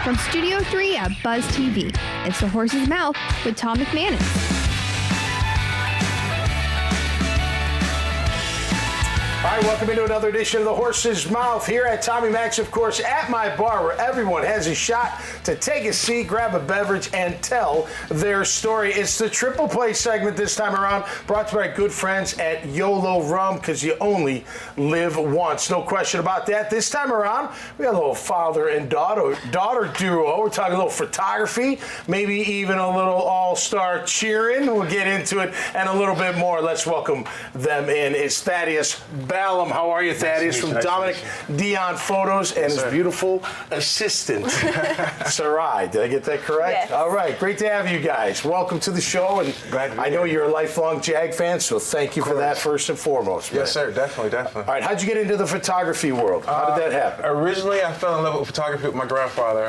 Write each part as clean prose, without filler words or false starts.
From Studio 3 at Buzz TV, it's The Horse's Mouth with Tom McManus. All right, welcome into another edition of The Horse's Mouth here at Tommy Mac's, of course, at my bar, where everyone has a shot to take a seat, grab a beverage, and tell their story. It's the Triple Play segment this time around, brought to you by good friends at YOLO Rum, because you only live once. No question about that. This time around, we got a little father and daughter duo. We're talking a little photography, maybe even a little all-star cheering. We'll get into it and a little bit more. Let's welcome them in. It's Thaddius Balom. How are you, Thaddius? From Dominic Dion Photos and his beautiful assistant, Sarai. Did I get that correct? Yes. All right. Great to have you guys. Welcome to the show. And I know you're a lifelong Jag fan, so thank you for that first and foremost. Yes, sir. Definitely. All right. How'd you get into the photography world? How did that happen? Originally, I fell in love with photography with my grandfather.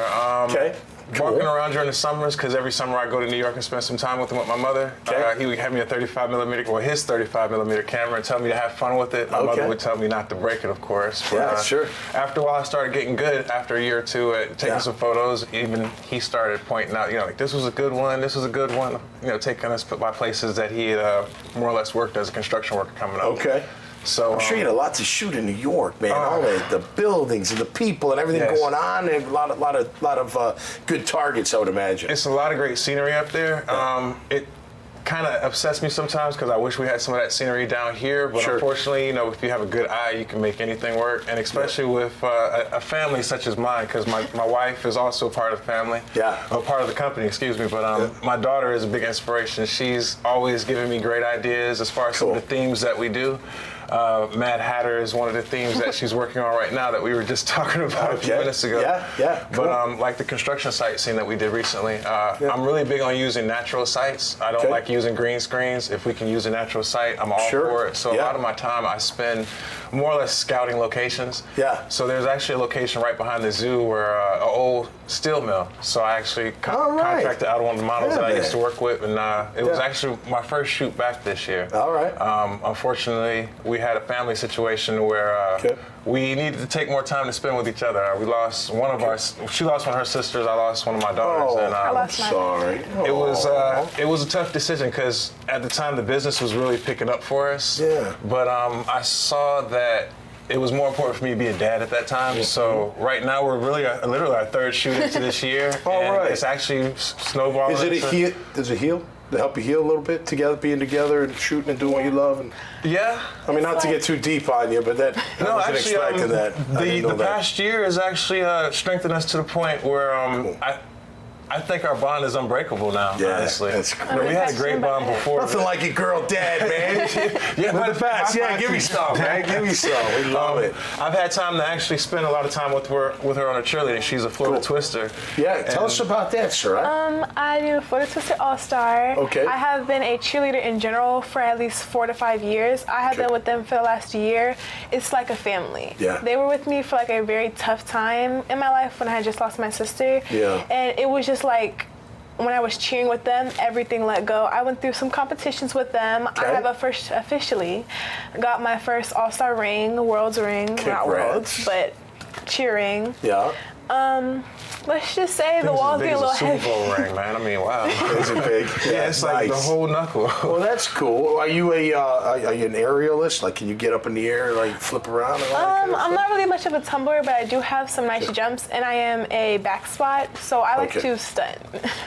Okay. Cool. Walking around during the summers, because every summer I go to New York and spend some time with him with my mother. Okay. He would have me a 35mm, or his 35mm camera, and tell me to have fun with it. My mother would tell me not to break it, of course. But, sure. After a while, I started getting good. After a year or two at taking some photos, even he started pointing out, like, this was a good one, this was a good one. Taking us by places that he had more or less worked as a construction worker coming up. Okay. So I'm sure you had a lot to shoot in New York, man. All the buildings and the people and everything going on, and a lot of good targets, I would imagine. It's a lot of great scenery up there. It kind of upsets me sometimes because I wish we had some of that scenery down here. But unfortunately, if you have a good eye, you can make anything work. And especially with a family such as mine, because my wife is also part of the family. Part of the company, excuse me. But my daughter is a big inspiration. She's always giving me great ideas as far as some of the themes that we do. Mad Hatter is one of the themes that she's working on right now that we were just talking about a few minutes ago. Cool. But like the construction site scene that we did recently, I'm really big on using natural sites. I don't like using green screens. If we can use a natural site, I'm all for it. So a lot of my time I spend more or less scouting locations. So there's actually a location right behind the zoo where an old steel mill. So I actually contracted out one of the models that I used to work with, and it was actually my first shoot back this year. Unfortunately, we had a family situation where we needed to take more time to spend with each other. We lost one of she lost one of her sisters, I lost one of my daughters. And I'm sorry. It was a tough decision because at the time the business was really picking up for us. But I saw that it was more important for me to be a dad at that time. So right now we're really literally our third shoot into this year. It's actually snowballing. Does it heal? To help you heal a little bit together, being together and shooting and doing what you love? And I mean, not to get too deep on you, but I wasn't expecting that. The past year has actually strengthened us to the point where I think our bond is unbreakable now, honestly. That's great. We had a great bond before. Nothing like a girl dad, man. With the best. Give me some, man. Give me some. We love it. I've had time to actually spend a lot of time with her on her cheerleading. She's a Florida Twister. Tell us about that, sir. I do Florida Twister All-Star. I have been a cheerleader in general for at least 4 to 5 years. I have been with them for the last year. It's like a family. They were with me for like a very tough time in my life when I had just lost my sister. And it was just like when I was cheering with them, everything let go. I went through some competitions with them. I have officially got my first All-Star ring, World's ring, not World's, but cheering. Let's just say the walls get a little heavy. Super Bowl ring, man. I mean, wow. Is it big? It's like the whole knuckle. Well, that's cool. Are you an aerialist? Like, can you get up in the air, like flip around? And I'm not really much of a tumbler, but I do have some nice jumps, and I am a back spot, so I like to stunt.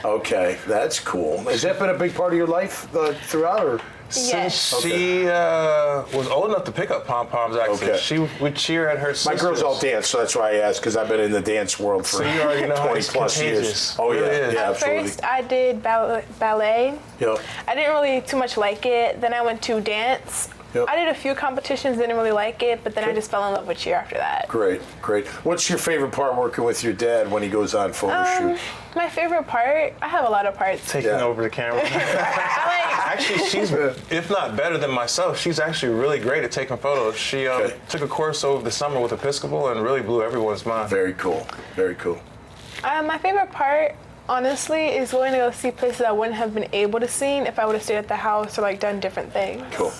Okay, that's cool. Has that been a big part of your life throughout, or? Yes. She was old enough to pick up pom-poms, actually. She would cheer at her sisters. My girls all dance, so that's why I asked, because I've been in the dance world for 20 plus years. Oh, yeah, absolutely. First, I did ballet. I didn't really too much like it. Then I went to dance. I did a few competitions, didn't really like it, but then I just fell in love with cheer after that. Great. What's your favorite part working with your dad when he goes on photo shoot? My favorite part? I have a lot of parts. Taking over the camera. Actually, she's, if not better than myself, she's actually really great at taking photos. She took a course over the summer with Episcopal and really blew everyone's mind. Very cool. My favorite part, honestly, is going to go see places I wouldn't have been able to see if I would have stayed at the house or like done different things. Cool.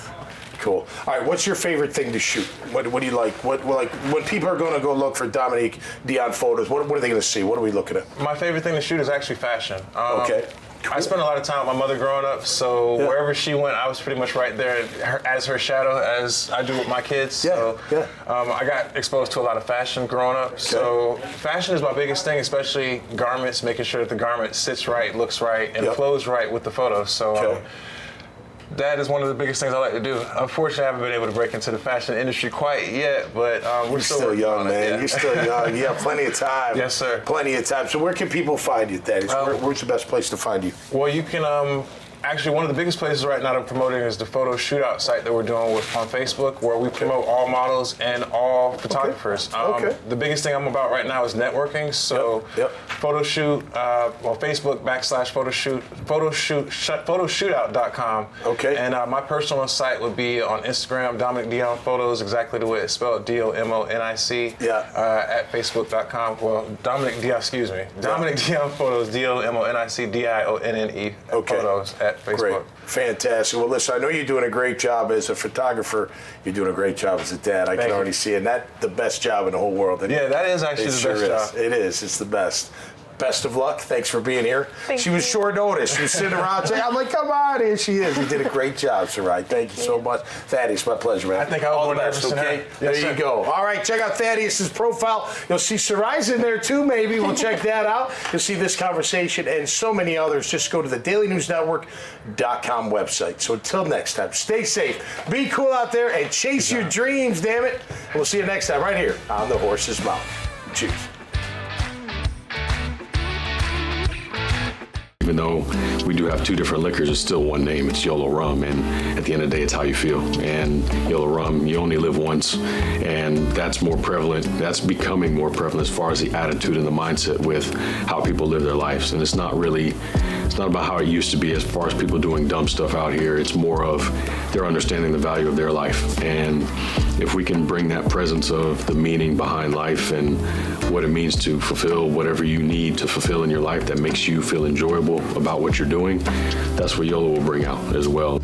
cool. All right, what's your favorite thing to shoot? What do you like? What like when people are going to go look for Dominique Dion photos? What are they going to see? What are we looking at? My favorite thing to shoot is actually fashion. Okay. Cool. I spent a lot of time with my mother growing up, so wherever she went, I was pretty much right there as her shadow, as I do with my kids. So I got exposed to a lot of fashion growing up. Okay. So fashion is my biggest thing, especially garments, making sure that the garment sits right, looks right, and flows right with the photos. So that is one of the biggest things I like to do. Unfortunately, I haven't been able to break into the fashion industry quite yet, but we're still young, man. You're still young. You have plenty of time. Yes, sir. Plenty of time. So where can people find you, Thaddius? Where's the best place to find you? Well, you can actually, one of the biggest places right now that I'm promoting is the photo shootout site that we're doing on Facebook, where we promote all models and all photographers. The biggest thing I'm about right now is networking. So photo shoot, Facebook /photoshoot.com. Okay. And my personal site would be on Instagram, Dominic Dion Photos, exactly the way it's spelled, DOMONIC. At Facebook.com. Well, Dominic Dion Photos, DOMONIC Photos at Facebook. Great. Fantastic. Well, listen, I know you're doing a great job as a photographer. You're doing a great job as a dad. I can already see it. And that's the best job in the whole world. Yeah, that is actually the best job. It is. It's the best. Best of luck. Thanks for being here. She was short notice. She was sitting around saying, I'm like, come on, here she is. You did a great job, Sarai. Thank you so much. Thaddius, my pleasure, man. I think I was all the best, okay? There you go. All right, check out Thaddius' profile. You'll see Sarai's in there too, maybe. We'll check that out. You'll see this conversation and so many others. Just go to the dailynewsnetwork.com website. So until next time, stay safe, be cool out there, and chase your dreams, damn it. We'll see you next time right here on The Horse's Mouth. Cheers. Even though we do have two different liquors, it's still one name. It's Yolo Rum, and at the end of the day, it's how you feel. And Yolo Rum, you only live once, and that's more prevalent. That's becoming more prevalent as far as the attitude and the mindset with how people live their lives. And it's not about how it used to be as far as people doing dumb stuff out here. It's more of they're understanding the value of their life. And if we can bring that presence of the meaning behind life and what it means to fulfill whatever you need to fulfill in your life that makes you feel enjoyable about what you're doing, that's what YOLO will bring out as well.